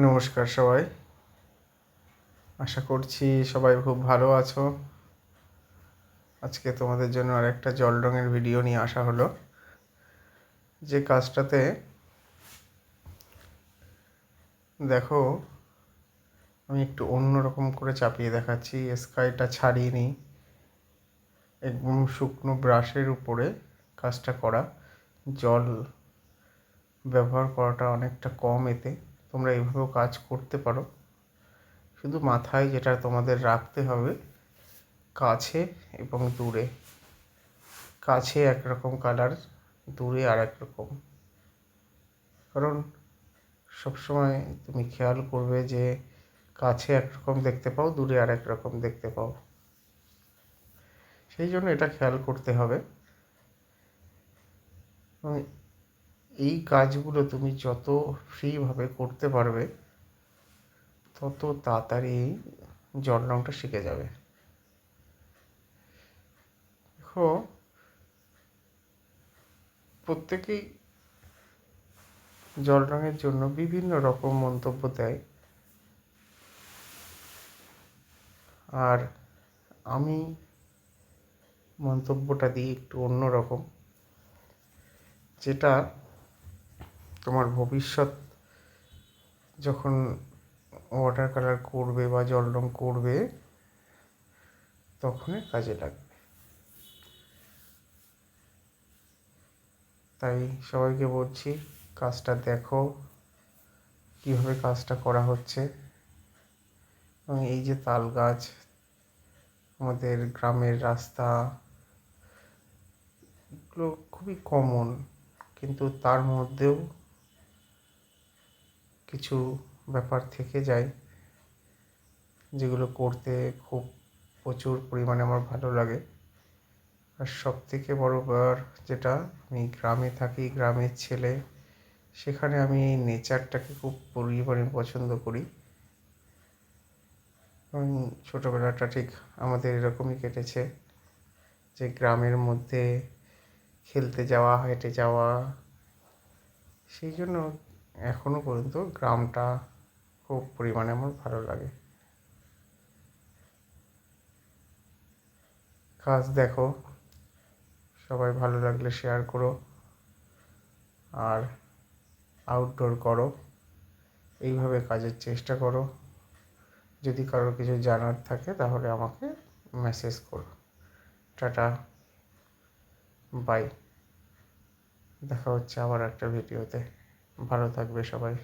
নমস্কার সবাই, আশা করছি সবাই খুব ভালো আছো। আজকে তোমাদের জন্য আরেকটা জল রঙের ভিডিও নিয়ে আসা হলো। যে কাজটাতে দেখো আমি একটু অন্যরকম করে চাপিয়ে দেখাচ্ছি। স্কাইটা ছাড়িয়ে নিই, একদম শুকনো ব্রাশের উপরে কাজটা করা। জল ব্যবহার করাটা অনেকটা কম, এতে তোমরা এইভাবেও কাজ করতে পারো। শুধু মাথায় যেটা তোমাদের রাখতে হবে, কাছে এবং দূরে। কাছে একরকম কালার, দূরে আর এক রকম। কারণ সবসময় তুমি খেয়াল করবে যে কাছে একরকম দেখতে পাও, দূরে আর এক রকম দেখতে পাও। সেই জন্য এটা খেয়াল করতে হবে। এবং এই কাজগুলো তুমি যত ফ্রিভাবে করতে পারবে, তত তাড়াতাড়ি জল রঙটা শিখে যাবে। দেখো, প্রত্যেকেই জল রঙের জন্য বিভিন্ন রকম মন্তব্য দেয়, আর আমি মন্তব্যটা দিই একটু অন্য রকম, যেটা তোমার ভবিষ্যৎ যখন ওয়াটার কালার করবে বা জল রঙ করবে তখনই কাজে লাগবে। তাই সবাইকে বলছি, কাজটা দেখো কীভাবে কাজটা করা হচ্ছে। এবং এই যে তাল গাছ, আমাদের গ্রামের রাস্তা, এগুলো খুবই কমন, কিন্তু তার মধ্যেও কিছু ব্যাপার থেকে যায় যেগুলো করতে খুব প্রচুর পরিমাণে আমার ভালো লাগে। আর সবথেকে বড় ব্যাপার যেটা, আমি গ্রামে থাকি, গ্রামের ছেলে, সেখানে আমি নেচারটাকে খুব পরিমাণে পছন্দ করি। এবং ছোটোবেলাটা ঠিক আমাদের এরকমই কেটেছে, যে গ্রামের মধ্যে খেলতে যাওয়া, হেঁটে যাওয়া। সেই জন্য এখনও পর্যন্ত গ্রামটা খুব পরিমাণে আমার ভালো লাগে। কাজ দেখো, সবাই ভালো লাগলে শেয়ার করো, আর আউটডোর করো, এইভাবে কাজের চেষ্টা করো। যদি কারোর কিছু জানার থাকে তাহলে আমাকে মেসেজ করো। Tata, bye. দেখা হচ্ছে আবার একটা ভিডিওতে। ভালো থাকবে সবাই।